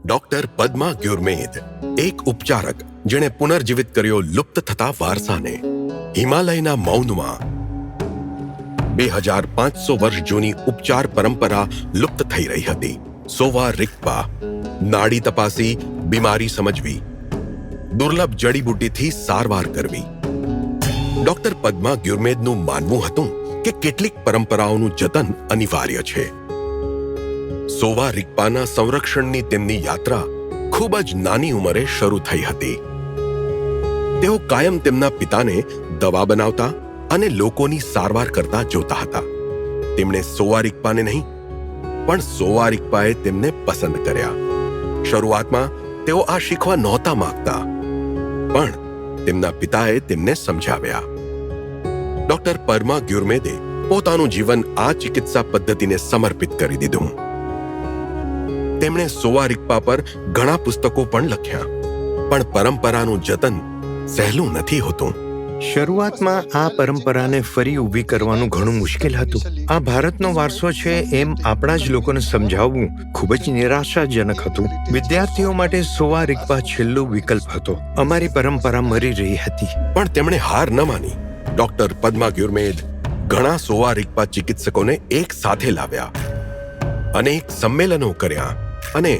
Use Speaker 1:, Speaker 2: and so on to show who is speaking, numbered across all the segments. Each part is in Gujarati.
Speaker 1: ડોક્ટર પદ્મા ગ્યુરમેદ, એક ઉપચારક જેણે પુનર્જીવિત કર્યો લુપ્ત થતા વારસાને. હિમાલયના મૌનમાં 2500 વર્ષ જૂની ઉપચાર પરંપરા લુપ્ત થઈ રહી હતી. સોવા રિગ્પા, નાડી તપાસી, બીમારી સમજવી, દુર્લભ જડીબુટ્ટીથી સારવાર કરવી. ડોક્ટર પદ્મા ગ્યુરમેદનું માનવું હતું કે કેટલીક પરંપરાઓનું જતન અનિવાર્ય છે. સોવા રિગ્પાના સંરક્ષણની તેમની યાત્રા ખૂબ જ નાની ઉંમરે શરૂ થઈ હતી. તેઓ કાયમ તેમના પિતાને દવા બનાવતા અને લોકોની સારવાર કરતા જોતા હતા. તેમણે સોવા રિગ્પાને નહીં, પણ સોવા રિગ્પાએ તેમને પસંદ કર્યા. શરૂઆતમાં તેઓ આ શીખવા નહોતા માંગતા, પણ તેમના પિતાએ તેમને સમજાવ્યા. ડોક્ટર પદ્મા ગ્યુરમેદે પોતાનું જીવન આ ચિકિત્સા પદ્ધતિને સમર્પિત કરી દીધું. તેમણે સોવા રિગ્પા પર ઘણા પુસ્તકો પણ લખ્યા, પણ પરંપરાનું જતન સહેલું નથી હોતું.
Speaker 2: શરૂઆતમાં આ પરંપરાને ફરી ઊભી કરવાનું ઘણું મુશ્કેલ હતું. આ ભારતનો વારસો છે એમ આપણા જ લોકોને સમજાવવું ખૂબ જ નિરાશાજનક હતું. વિદ્યાર્થીઓ માટે સોવા રિગ્પા છેલ્લો વિકલ્પ હતો. અમારી પરંપરા મરી રહી હતી.
Speaker 1: પણ તેમણે હાર ન માની. ડોક્ટર પદ્મા ગ્યુરમેદ ઘણા સોવા રિગ્પા ચિકિત્સકોને એક સાથે લાવ્યા, અનેક સંમેલનો કર્યા અને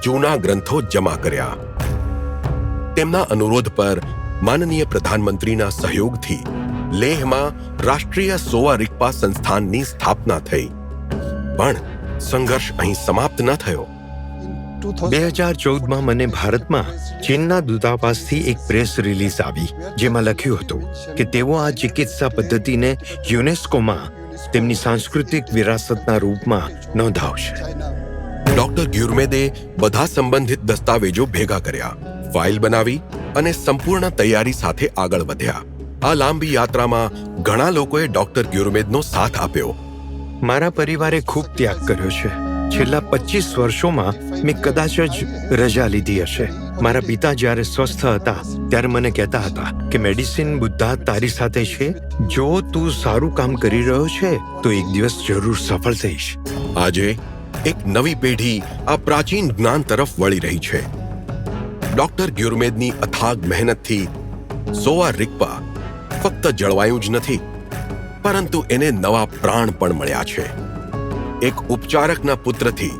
Speaker 1: જૂના ગ્રંથો જમા કર્યા. તેમના અનુરોધ પર માનનીય પ્રધાનમંત્રીના સહયોગથી લેહમાં રાષ્ટ્રીય સોવા રિગ્પા સંસ્થાનની સ્થાપના થઈ. પણ સંઘર્ષ અહીં સમાપ્ત ન થયો.
Speaker 2: 2014માં મને ભારતમાં ચીનના દૂતાવાસથી એક પ્રેસ રિલીઝ આવી, જેમાં લખ્યું હતું કે તેઓ આ ચિકિત્સા પદ્ધતિને યુનેસ્કોમાં તેમની સાંસ્કૃતિક વિરાસતના રૂપમાં નોંધાવશે.
Speaker 1: ડોક્ટર ગ્યુરમેદે બધા સંબંધિત દસ્તાવેજો ભેગા કર્યા, ફાઇલ બનાવી અને સંપૂર્ણ તૈયારી સાથે આગળ વધ્યા. આ લાંબી યાત્રામાં ઘણા લોકોએ ડોક્ટર ગ્યુરમેદનો સાથ આપ્યો.
Speaker 2: મારા પરિવારે ખૂબ ત્યાગ કર્યો છે. છેલ્લા 25 વર્ષોમાં મેં કદાચ જ રજા લીધી હશે. મારા પિતા જ્યારે સ્વસ્થ હતા ત્યારે મને કહેતા હતા કે મેડિસિન બુદ્ધા તારી સાથે છે. જો તું સારું કામ કરી રહ્યો છે તો એક દિવસ જરૂર સફળ થઈશ.
Speaker 1: આજે એક નવી પેઢી આ પ્રાચીન જ્ઞાન તરફ વળી રહી છે. ડોક્ટર ગ્યુરમેદની અથાગ મહેનતથી સોવા રિગ્પા ફક્ત જળવાયું જ નથી, પરંતુ એને નવા પ્રાણ પણ મળ્યા છે. એક ઉપચારકના પુત્રથી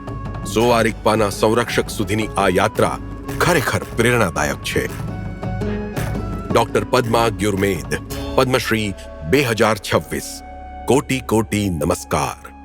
Speaker 1: સોવા રિગ્પાના સંરક્ષક સુધીની આ યાત્રા ખરેખર પ્રેરણાદાયક છે. ડોક્ટર પદ્મા ગ્યુરમેદ, પદ્મશ્રી 2026. કોટી કોટી નમસ્કાર.